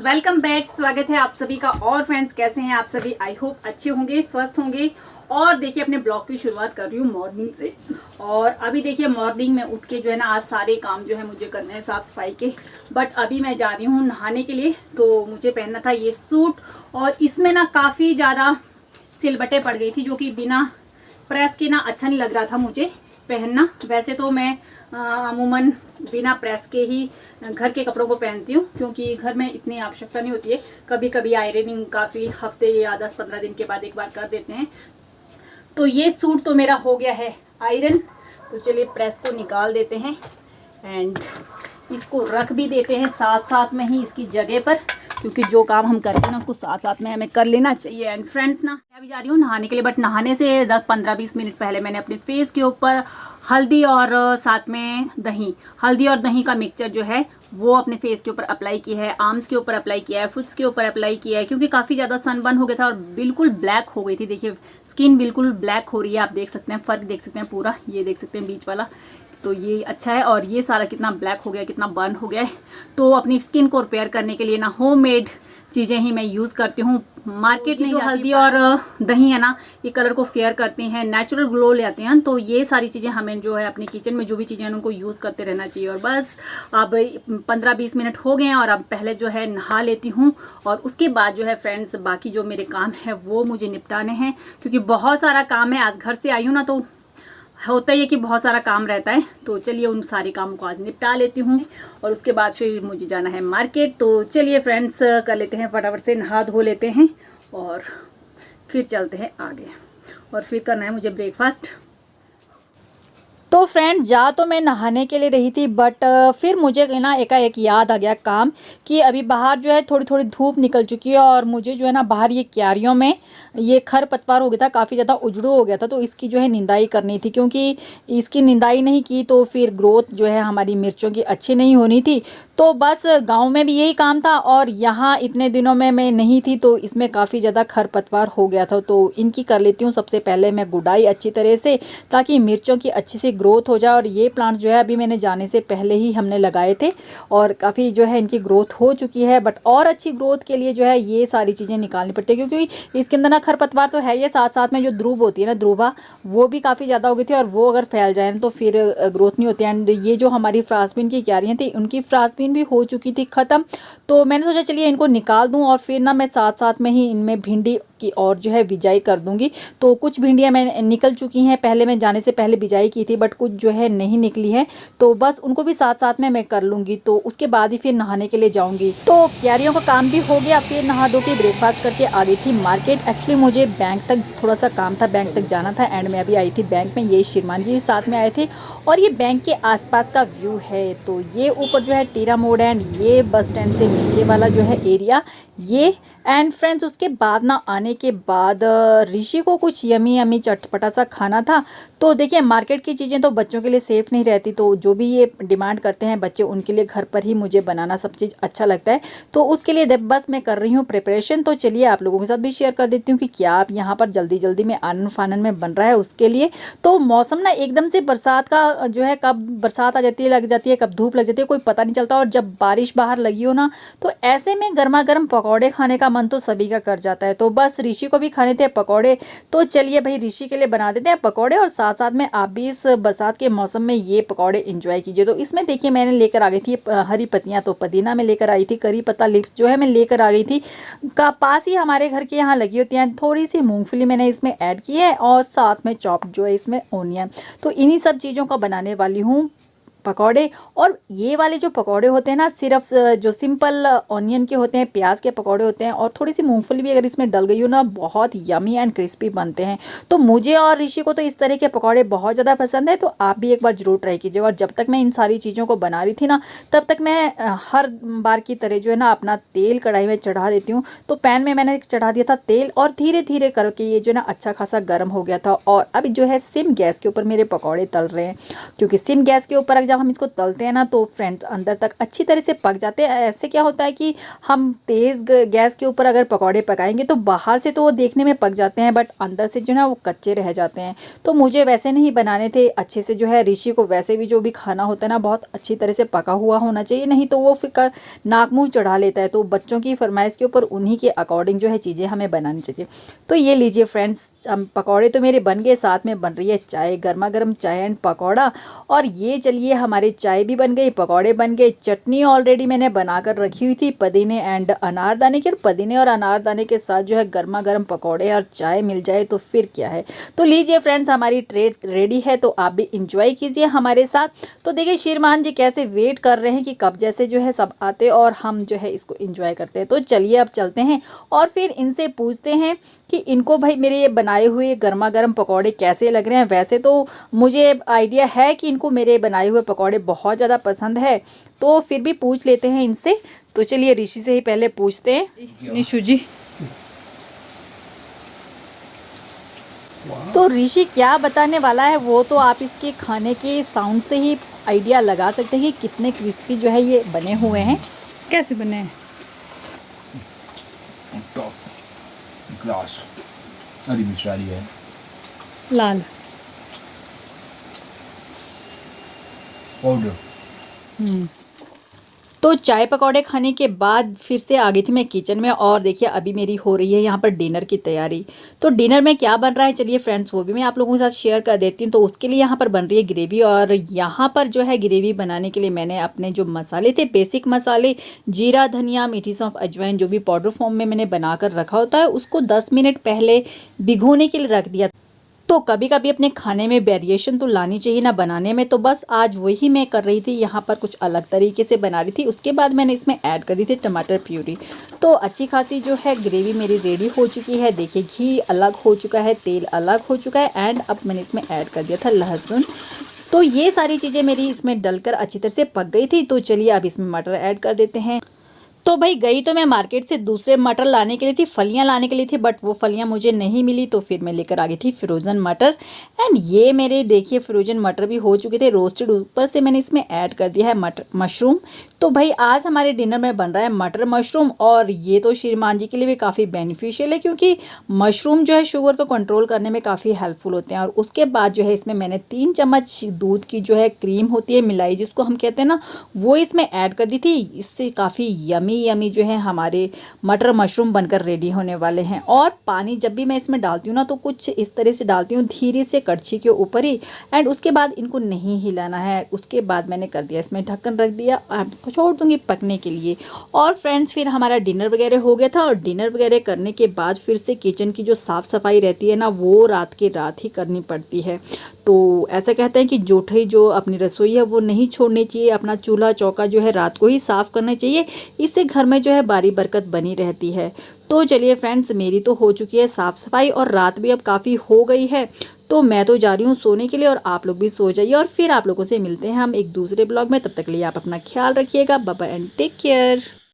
Welcome back. स्वागत है आप सभी का। और फ्रेंड्स कैसे हैं आप सभी? आई होप अच्छे होंगे, स्वस्थ होंगे। और देखिए अपने ब्लॉग की शुरुआत कर रही हूँ मॉर्निंग से। और अभी देखिए मॉर्निंग में उठ के जो है ना आज सारे काम जो है मुझे करने हैं साफ़ सफाई के। बट अभी मैं जा रही हूँ नहाने के लिए। तो मुझे पहनना था ये सूट और इसमें ना काफ़ी ज़्यादा सिलबटें पड़ गई थी जो कि बिना प्रेस के ना अच्छा नहीं लग रहा था मुझे पहनना। वैसे तो मैं अमूमन बिना प्रेस के ही घर के कपड़ों को पहनती हूँ क्योंकि घर में इतनी आवश्यकता नहीं होती है। कभी कभी आयरनिंग काफ़ी हफ्ते या 10-15 दिन के बाद एक बार कर देते हैं। तो ये सूट तो मेरा हो गया है आयरन। तो चलिए प्रेस को निकाल देते हैं एंड इसको रख भी देते हैं साथ साथ में ही इसकी जगह पर, क्योंकि जो काम हम करते हैं ना उसको साथ साथ में हमें कर लेना चाहिए। एंड फ्रेंड्स ना मैं अभी जा रही हूँ नहाने के लिए। बट नहाने से 10-15-20 मिनट पहले मैंने अपने फेस के ऊपर हल्दी और साथ में हल्दी और दही का मिक्सचर जो है वो अपने फेस के ऊपर अप्लाई किया है, आर्म्स के ऊपर अप्लाई किया है, फुट्स के ऊपर अप्लाई किया है, क्योंकि काफ़ी ज़्यादा सनबर्न हो गया था और बिल्कुल ब्लैक हो गई थी। देखिए स्किन बिल्कुल ब्लैक हो रही है, आप देख सकते हैं, फ़र्क देख सकते हैं पूरा, ये देख सकते हैं बीच वाला। तो ये अच्छा है और ये सारा कितना ब्लैक हो गया, कितना बर्न हो गया है। तो अपनी स्किन को रिपेयर करने के लिए ना होममेड चीज़ें ही मैं यूज़ करती हूँ। मार्केट में जो हल्दी और दही है ना ये कलर को फेयर करती हैं, नेचुरल ग्लो ले आते हैं। तो ये सारी चीज़ें हमें जो है अपने किचन में जो भी चीज़ें हैं उनको यूज़ करते रहना चाहिए। और बस अब 15-20 मिनट हो गए हैं और अब पहले जो है नहा लेती हूँ और उसके बाद जो है फ्रेंड्स बाकी जो मेरे काम है वो मुझे निपटाने हैं, क्योंकि बहुत सारा काम है। आज घर से आई हूँ ना तो होता ही है कि बहुत सारा काम रहता है। तो चलिए उन सारे कामों को आज निपटा लेती हूँ और उसके बाद फिर मुझे जाना है मार्केट। तो चलिए फ्रेंड्स कर लेते हैं, फटाफट से नहा धो लेते हैं और फिर चलते हैं आगे। और फिर करना है मुझे ब्रेकफास्ट। तो फ्रेंड जा तो मैं नहाने के लिए रही थी बट फिर मुझे ना एकाएक याद आ गया काम कि अभी बाहर जो है थोड़ी थोड़ी धूप निकल चुकी है और मुझे जो है ना बाहर ये क्यारियों में ये खर पतवार हो गया था, काफ़ी ज़्यादा उजड़ू हो गया था। तो इसकी जो है निंदाई करनी थी, क्योंकि इसकी निंदाई नहीं की तो फिर ग्रोथ जो है हमारी मिर्चों की अच्छी नहीं होनी थी। तो बस गांव में भी यही काम था और यहाँ इतने दिनों में मैं नहीं थी तो इसमें काफ़ी ज़्यादा खरपतवार हो गया था। तो इनकी कर लेती हूँ सबसे पहले मैं गुड़ाई अच्छी तरह से, ताकि मिर्चों की अच्छी सी ग्रोथ हो जाए। और ये प्लांट जो है अभी मैंने जाने से पहले ही हमने लगाए थे और काफ़ी जो है इनकी ग्रोथ हो चुकी है। बट और अच्छी ग्रोथ के लिए जो है ये सारी चीज़ें निकालनी पड़ती है, क्योंकि इसके अंदर ना खरपतवार तो है, ये साथ साथ में जो ध्रुव होती है ना, ध्रुवा, वो भी काफ़ी ज़्यादा हो गई थी और वो अगर फैल जाए तो फिर ग्रोथ नहीं होती। एंड ये जो हमारी फ्रास्पिन की क्यारियाँ थी उनकी फ्रास्पिन भी हो चुकी थी ख़त्म। तो मैंने सोचा चलिए इनको निकाल दूं और फिर ना मैं साथ साथ में ही इनमें भिंडी की और जो है बिजाई कर दूंगी। तो कुछ भिंडियां मैं निकल चुकी हैं, पहले मैं जाने से पहले बिजाई की थी, बट कुछ जो है नहीं निकली है। तो बस उनको भी साथ साथ में मैं कर लूँगी। तो उसके बाद ही फिर नहाने के लिए जाऊँगी। तो क्यारियों का काम भी हो गया, फिर नहा धो के ब्रेकफास्ट करके आ गई थी मार्केट। एक्चुअली मुझे बैंक तक थोड़ा सा काम था, बैंक तक जाना था एंड मैं अभी आई थी बैंक में। ये श्रीमान जी भी साथ में आए थे और ये बैंक के आसपास का व्यू है। तो ये ऊपर जो है टीरा मोड़ एंड ये बस स्टैंड से नीचे वाला जो है एरिया ये। एंड फ्रेंड्स उसके बाद ना आने के बाद ऋषि को कुछ यमी यमी चटपटा सा खाना था। तो देखिए मार्केट की चीज़ें तो बच्चों के लिए सेफ़ नहीं रहती, तो जो भी ये डिमांड करते हैं बच्चे उनके लिए घर पर ही मुझे बनाना सब चीज़ अच्छा लगता है। तो उसके लिए बस मैं कर रही हूँ प्रिपरेशन। तो चलिए आप लोगों के साथ भी शेयर कर देती हूँ कि क्या आप यहाँ पर जल्दी जल्दी में आनन फानन में बन रहा है उसके लिए। तो मौसम ना एकदम से बरसात का जो है, कब बरसात आ जाती है लग जाती है, कब धूप लग जाती है, कोई पता नहीं चलता। और जब बारिश बाहर लगी हो ना तो ऐसे में गर्मा गर्म पकौड़े खाने का मन तो सभी का कर जाता है। तो बस ऋषि को भी खाने थे पकौड़े, तो चलिए भाई ऋषि के लिए बना देते हैं पकौड़े और साथ साथ में आप भी इस बरसात के मौसम में ये पकौड़े एंजॉय कीजिए। तो इसमें देखिए मैंने लेकर आ गई थी हरी पत्तियां, तो पुदीना में लेकर आई थी, करी पत्ता लिप्स जो है मैं लेकर आ गई थी, का पास ही हमारे घर के यहाँ लगी होती हैं। थोड़ी सी मूंगफली मैंने इसमें ऐड की है और साथ में चॉप जो है इसमें ओनियन। तो इन्हीं सब चीज़ों का बनाने वाली हूँ पकौड़े। और ये वाले जो पकौड़े होते हैं ना सिर्फ जो सिंपल ऑनियन के होते हैं, प्याज के पकौड़े होते हैं और थोड़ी सी मूंगफली भी अगर इसमें डल गई हो ना, बहुत यमी एंड क्रिस्पी बनते हैं। तो मुझे और ऋषि को तो इस तरह के पकौड़े बहुत ज़्यादा पसंद है। तो आप भी एक बार ज़रूर ट्राई कीजिएगा। और जब तक मैं इन सारी चीज़ों को बना रही थी ना तब तक मैं हर बार की तरह जो है ना अपना तेल कढ़ाई में चढ़ा देती हूँ। तो पैन में मैंने चढ़ा दिया था तेल और धीरे धीरे करके ये जो है ना अच्छा खासा गर्म हो गया था। और अब जो है सिम गैस के ऊपर मेरे पकौड़े तल रहे हैं, क्योंकि सिम गैस के ऊपर जब हम इसको तलते हैं ना तो फ्रेंड्स अंदर तक अच्छी तरह से पक जाते हैं। ऐसे क्या होता है कि हम तेज़ गैस के ऊपर अगर पकौड़े पकाएंगे तो बाहर से तो वो देखने में पक जाते हैं, बट अंदर से जो है वो कच्चे रह जाते हैं। तो मुझे वैसे नहीं बनाने थे, अच्छे से जो है ऋषि को वैसे भी जो भी खाना होता है ना बहुत अच्छी तरह से पका हुआ होना चाहिए, नहीं तो वो फिर नाक मुँह चढ़ा लेता है। तो बच्चों की फरमाइश के ऊपर उन्हीं के अकॉर्डिंग जो है चीज़ें हमें बनानी चाहिए। तो ये लीजिए फ्रेंड्स, पकौड़े तो मेरे बन गए, साथ में बन रही है चाय, गर्मा गर्म चाय एंड पकौड़ा। और ये चलिए हमारी चाय भी बन गई, पकौड़े बन गए, चटनी ऑलरेडी मैंने बनाकर रखी हुई थी पुदीने एंड अनारदाने की, और पुदीने और अनारदाने के साथ जो है गर्मा गर्म पकौड़े और चाय मिल जाए तो फिर क्या है। तो लीजिए फ्रेंड्स, हमारी ट्रेड रेडी है, तो आप भी इंजॉय कीजिए हमारे साथ। तो देखिए श्रीमान जी कैसे वेट कर रहे हैं कि कब जैसे जो है सब आते और हम जो है इसको इंजॉय करते हैं। तो चलिए अब चलते हैं और फिर इनसे पूछते हैं कि इनको भाई मेरे ये बनाए हुए गर्मा गर्म पकौड़े कैसे लग रहे हैं। वैसे तो मुझे आइडिया है कि इनको मेरे बनाए हुए पकौड़े बहुत ज़्यादा पसंद है, तो फिर भी पूछ लेते हैं इनसे। तो चलिए ऋषि से ही पहले पूछते हैं। निशु जी, तो ऋषि क्या बताने वाला है वो तो आप इसके खाने के साउंड से ही आइडिया लगा सकते हैं कि कितने क्रिस्पी जो है ये बने हुए हैं। कैसे बने हैं? Top class. हरी मिर्च डाली है, लाल पाउडर। तो चाय पकौड़े खाने के बाद फिर से आ गई थी मैं किचन में, और देखिए अभी मेरी हो रही है यहाँ पर डिनर की तैयारी। तो डिनर में क्या बन रहा है चलिए फ्रेंड्स वो भी मैं आप लोगों के साथ शेयर कर देती हूँ। तो उसके लिए यहाँ पर बन रही है ग्रेवी, और यहाँ पर जो है ग्रेवी बनाने के लिए मैंने अपने जो मसाले थे, बेसिक मसाले, जीरा, धनिया, मीठी सौंफ, अजवाइन, जो भी पाउडर फॉर्म में मैंने बना कर रखा होता है, उसको 10 मिनट पहले भिगोने के लिए रख दिया। तो कभी कभी अपने खाने में वेरिएशन तो लानी चाहिए ना बनाने में, तो बस आज वही मैं कर रही थी, यहाँ पर कुछ अलग तरीके से बना रही थी। उसके बाद मैंने इसमें ऐड करी थी टमाटर प्यूरी। तो अच्छी खासी जो है ग्रेवी मेरी रेडी हो चुकी है। देखिए घी अलग हो चुका है, तेल अलग हो चुका है, एंड अब मैंने इसमें ऐड कर दिया था लहसुन। तो ये सारी चीज़ें मेरी इसमें डलकर अच्छी तरह से पक गई थी। तो चलिए अब इसमें मटर ऐड कर देते हैं। तो भाई गई तो मैं मार्केट से दूसरे मटर लाने के लिए थी, फलियां लाने के लिए थी, बट वो फलियां मुझे नहीं मिली, तो फिर मैं लेकर आ गई थी फ्रोज़न मटर। एंड ये मेरे देखिए फ्रोज़न मटर भी हो चुके थे रोस्टेड। ऊपर से मैंने इसमें ऐड कर दिया है मटर मशरूम। तो भाई आज हमारे डिनर में बन रहा है मटर मशरूम, और ये तो श्रीमान जी के लिए भी काफ़ी बेनिफिशियल है, क्योंकि मशरूम जो है शुगर को कंट्रोल करने में काफ़ी हेल्पफुल होते हैं। और उसके बाद जो है इसमें मैंने 3 चम्मच दूध की जो है क्रीम होती है, मिलाई जिसको हम कहते हैं ना, वो इसमें ऐड कर दी थी। इससे काफ़ी यमी जो है हमारे मटर मशरूम बनकर रेडी होने वाले हैं। और पानी जब भी मैं इसमें डालती हूँ ना तो कुछ इस तरह से डालती हूँ, धीरे से कड़छी के ऊपर ही, एंड उसके बाद इनको नहीं हिलाना है। उसके बाद मैंने कर दिया इसमें ढक्कन रख दिया, अब इसको छोड़ दूँगी पकने के लिए। और फ्रेंड्स फिर हमारा डिनर वगैरह हो गया था, और डिनर वगैरह करने के बाद फिर से किचन की जो साफ़ सफाई रहती है ना, वो रात के रात ही करनी पड़ती है। तो ऐसा कहते हैं कि जोठई जो अपनी रसोई है वो नहीं छोड़नी चाहिए, अपना चूल्हा चौका जो है रात को ही साफ़ करना चाहिए, इससे घर में जो है बारी बरकत बनी रहती है। तो चलिए फ्रेंड्स, मेरी तो हो चुकी है साफ़ सफाई, और रात भी अब काफ़ी हो गई है, तो मैं तो जा रही हूँ सोने के लिए, और आप लोग भी सो जाइए। और फिर आप लोगों से मिलते हैं हम एक दूसरे ब्लॉग में। तब तक के लिए आप अपना ख्याल रखिएगा। Bye bye and take care.